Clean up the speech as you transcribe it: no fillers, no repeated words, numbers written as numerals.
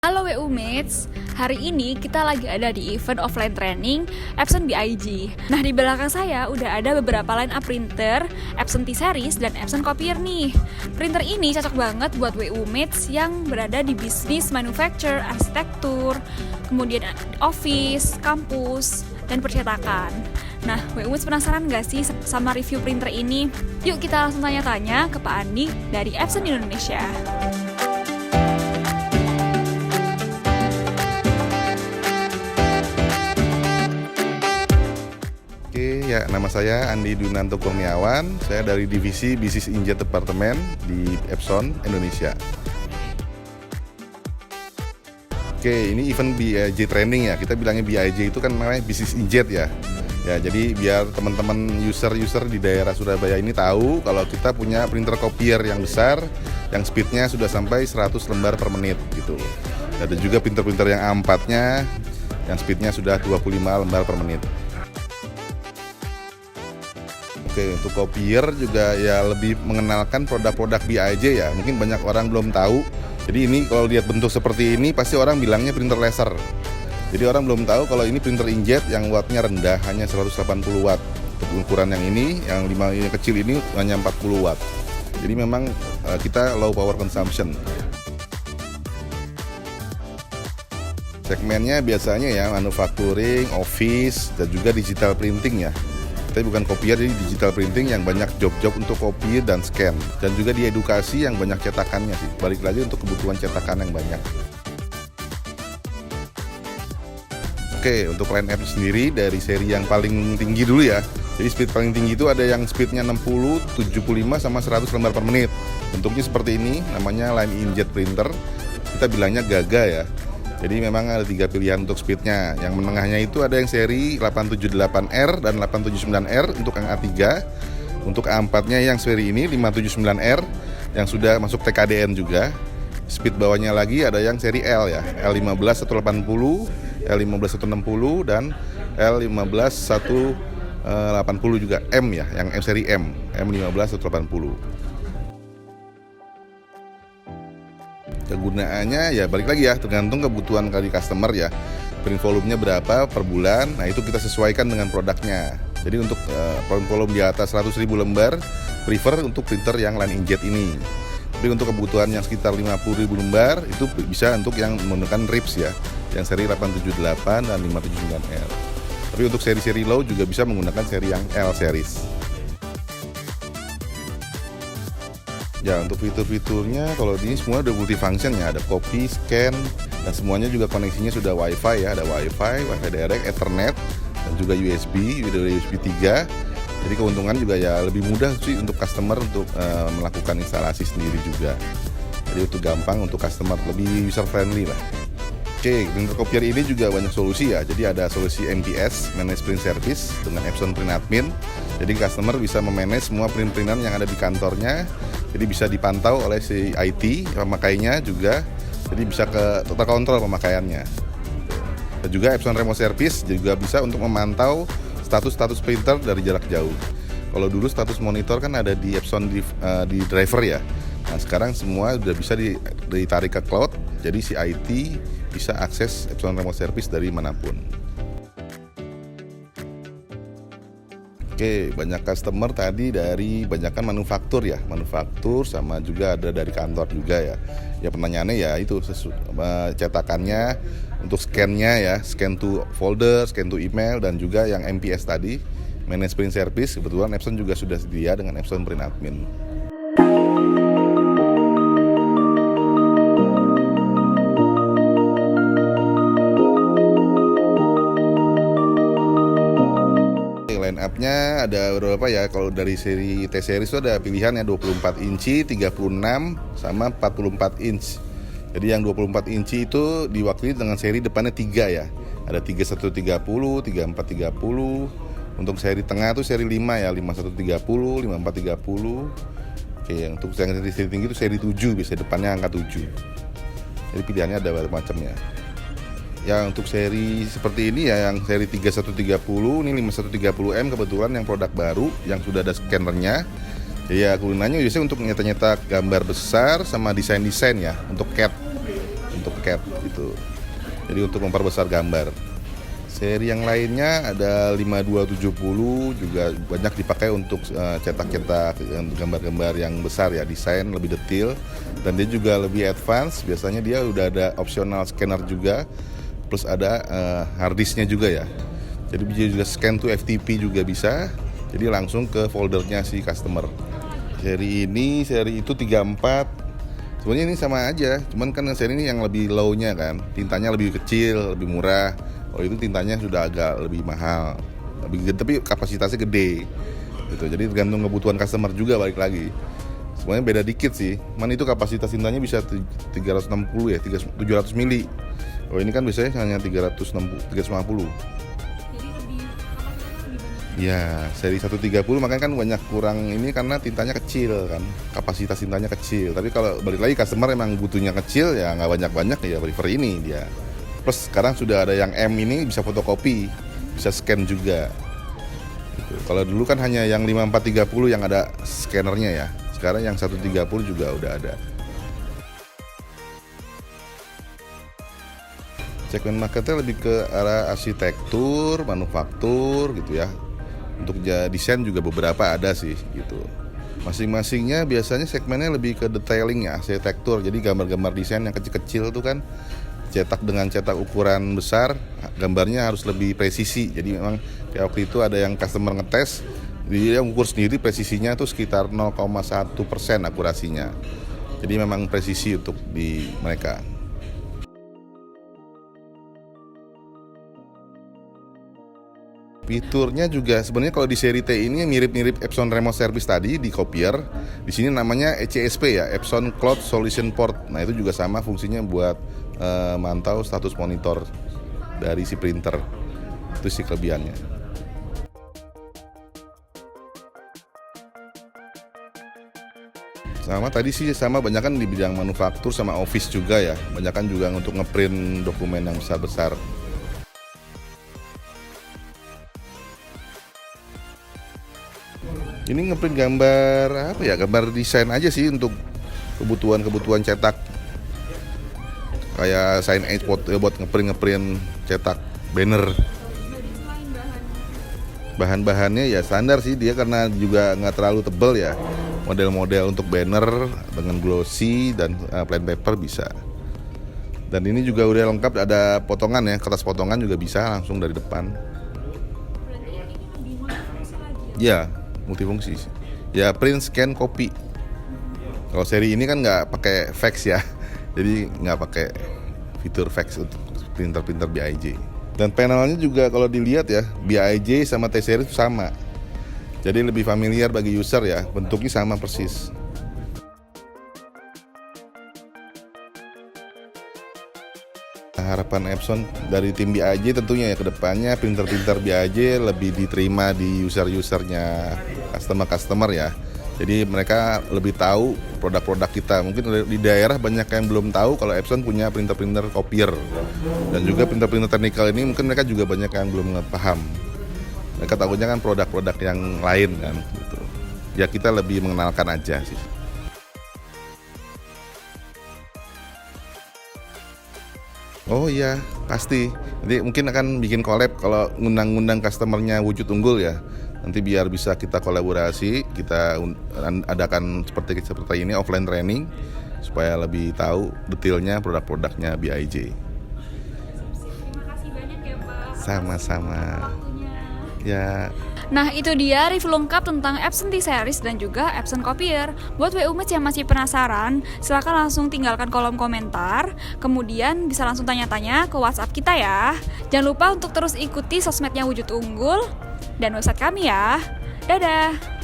Halo WU Mates, hari ini kita lagi ada di event offline training Epson BIG. Nah, di belakang saya udah ada beberapa line up printer Epson T-Series dan Epson Copier nih. Printer ini cocok banget buat WU Mates yang berada di bisnis manufacture, arsitektur, kemudian office, kampus, dan percetakan. Nah, WU Mates penasaran gak sih sama review printer ini? Yuk kita langsung tanya-tanya ke Pak Andi dari Epson Indonesia. Oke, ya nama saya Andi Dunanto Kurniawan. Saya dari divisi Business Inkjet Departemen di Epson Indonesia. Oke, ini event BIJ training ya. Kita bilangnya BIJ itu kan namanya Business Inkjet ya. Ya, jadi biar teman-teman user di daerah Surabaya ini tahu kalau kita punya printer copier yang besar, yang speednya sudah sampai 100 lembar per menit gitu. Ada juga printer-printer yang A4-nya, yang speednya sudah 25 lembar per menit. Oke, untuk copier juga ya lebih mengenalkan produk-produk BIJ ya. Mungkin banyak orang belum tahu. Jadi ini kalau lihat bentuk seperti ini pasti orang bilangnya printer laser. Jadi orang belum tahu kalau ini printer inkjet yang wattnya rendah, hanya 180 watt. Untuk ukuran yang ini, yang kecil ini hanya 40 watt. Jadi memang kita low power consumption. Segmennya biasanya ya manufacturing, office, dan juga digital printing ya. Tapi bukan copier, jadi digital printing yang banyak job-job untuk copy dan scan. Dan juga di edukasi yang banyak cetakannya sih. Balik lagi untuk kebutuhan cetakan yang banyak. Oke, untuk line up sendiri dari seri yang paling tinggi dulu ya. Jadi speed paling tinggi itu ada yang speednya 60, 75, sama 100 lembar per menit. Bentuknya seperti ini, namanya line inkjet printer. Kita bilangnya Gaga ya. Jadi memang ada 3 pilihan untuk speednya. Yang menengahnya itu ada yang seri 878R dan 879R untuk yang A3. Untuk A4-nya yang seri ini 579R yang sudah masuk TKDN juga. Speed bawahnya lagi ada yang seri L ya, L15180, L15160 dan L15180 juga M ya, yang seri M, M15180. Kegunaannya ya balik lagi ya, tergantung kebutuhan dari customer ya. Print volumenya berapa per bulan, nah itu kita sesuaikan dengan produknya. Jadi untuk print volume di atas 100.000 lembar, prefer untuk printer yang line inkjet ini. Tapi untuk kebutuhan yang sekitar 50.000 lembar, itu bisa untuk yang menggunakan RIPS ya, yang seri 878 dan 579R. Tapi untuk seri-seri low juga bisa menggunakan seri yang L series. Ya, untuk fitur-fiturnya kalau ini semua udah multifunction ya, ada copy, scan, dan semuanya juga koneksinya sudah WiFi ya, ada WiFi direct, Ethernet, dan juga USB 3. Jadi keuntungan juga ya lebih mudah sih untuk customer untuk melakukan instalasi sendiri juga. Jadi untuk gampang untuk customer, lebih user friendly lah. Oke, printer copier ini juga banyak solusi ya. Jadi ada solusi MPS, Managed Print Service, dengan Epson Print Admin. Jadi customer bisa memanage semua print-printan yang ada di kantornya. Jadi bisa dipantau oleh si IT, pemakainya juga. Jadi bisa terkontrol pemakaiannya. Dan juga Epson Remote Service juga bisa untuk memantau status printer dari jarak jauh. Kalau dulu status monitor kan ada di Epson di driver ya. Nah sekarang semua sudah bisa ditarik ke cloud. Jadi si IT bisa akses Epson Remote Service dari manapun. Oke, banyak customer tadi dari banyakan manufaktur ya, manufaktur sama juga ada dari kantor juga ya. Ya pertanyaannya ya itu cetakannya, untuk scan-nya ya, scan to folder, scan to email, dan juga yang MPS tadi, Managed Print Service. Kebetulan Epson juga sudah sedia dengan Epson Print Admin. Line up-nya ada berapa ya? Kalau dari seri T-Series itu ada pilihan ya 24 inci, 36 sama 44 inch. Jadi yang 24 inci itu diwakili dengan seri depannya 3 ya. Ada 3130, 3430. Untuk seri tengah itu seri 5 ya, 5130, 5430. Oke, yang untuk yang seri tinggi itu seri 7, biasanya depannya angka 7. Jadi pilihannya ada berbagai macamnya. Yang untuk seri seperti ini ya, yang seri 3130, ini 5130M kebetulan yang produk baru yang sudah ada scannernya. Jadi ya gunanya biasanya untuk nyetak-nyetak gambar besar sama desain-desain ya, untuk CAD. Untuk AutoCAD gitu. Jadi untuk memperbesar gambar. Seri yang lainnya ada 5270 juga banyak dipakai untuk cetak-cetak gambar-gambar yang besar ya, desain lebih detail dan dia juga lebih advance. Biasanya dia udah ada optional scanner juga, plus ada hard disknya juga ya. Jadi bisa juga scan to FTP juga bisa. Jadi langsung ke foldernya si customer. Seri itu 34. Sebenarnya ini sama aja, cuman kan seri ini yang lebih low-nya kan, tintanya lebih kecil, lebih murah. Kalau itu tintanya sudah agak lebih mahal, tapi kapasitasnya gede, gitu. Jadi tergantung kebutuhan customer juga balik lagi. Semuanya beda dikit sih. Man itu kapasitas tintanya bisa 360 ya, 700 mili. Oh ini kan biasanya hanya 350. Ya, seri 130 makanya kan banyak kurang ini karena tintanya kecil kan, kapasitas tintanya kecil. Tapi kalau balik lagi customer emang butuhnya kecil ya nggak banyak-banyak ya prefer ini dia. Plus sekarang sudah ada yang M ini bisa fotokopi, bisa scan juga. Gitu. Kalau dulu kan hanya yang 5430 yang ada scannernya ya. Sekarang yang 130 juga udah ada. Segmen marketnya lebih ke arah arsitektur, manufaktur gitu ya. Untuk desain juga beberapa ada sih gitu. Masing-masingnya biasanya segmennya lebih ke detailing ya, arsitektur. Jadi gambar-gambar desain yang kecil-kecil tuh kan cetak dengan cetak ukuran besar, gambarnya harus lebih presisi. Jadi memang kayak waktu itu ada yang customer ngetes, dia ukur sendiri presisinya tuh sekitar 0,1% akurasinya. Jadi memang presisi untuk di mereka. Fiturnya juga sebenarnya kalau di seri T ini mirip-mirip Epson Remote Service tadi di copier. Di sini namanya ECSP ya, Epson Cloud Solution Port. Nah itu juga sama fungsinya buat mantau status monitor dari si printer. Itu sih kelebihannya. Sama tadi sih sama banyak kan di bidang manufaktur sama office juga ya. Banyak kan juga untuk ngeprint dokumen yang besar-besar. Ini ngeprint gambar apa ya? Gambar desain aja sih untuk kebutuhan cetak. Kayak signage buat ngeprint cetak banner. Bahan-bahannya ya standar sih dia karena juga nggak terlalu tebal ya. Model-model untuk banner dengan glossy dan plain paper bisa. Dan ini juga udah lengkap, ada potongan ya, kertas potongan juga bisa langsung dari depan. Ya, multifungsi. Ya print, scan, copy. Kalau seri ini kan nggak pakai fax ya. Jadi nggak pakai fitur fax untuk printer-printer BIJ. Dan panelnya juga kalau dilihat ya, BIJ sama T-Series sama. Jadi lebih familiar bagi user ya, bentuknya sama persis. Harapan Epson dari tim BIJ tentunya ya ke depannya printer-printer BIJ lebih diterima di user-usernya customer ya. Jadi mereka lebih tahu produk-produk kita. Mungkin di daerah banyak yang belum tahu kalau Epson punya printer-printer copier. Dan juga printer-printer teknikal ini mungkin mereka juga banyak yang belum paham. Mereka tahunya kan produk-produk yang lain kan gitu. Ya kita lebih mengenalkan aja sih. Oh iya, pasti. Nanti mungkin akan bikin collab kalau ngundang-ngundang customernya Wujud Unggul ya. Nanti biar bisa kita kolaborasi, kita adakan seperti ini offline training supaya lebih tahu detailnya produk-produknya BIJ. Terima kasih banyak ya Pak. Sama-sama. Waktunya. Ya. Nah itu dia review lengkap tentang Epson T-Series dan juga Epson Copier. Buat WU-mates yang masih penasaran, silahkan langsung tinggalkan kolom komentar. Kemudian bisa langsung tanya-tanya ke WhatsApp kita ya. Jangan lupa untuk terus ikuti sosmednya Wujud Unggul dan website kami ya. Dadah!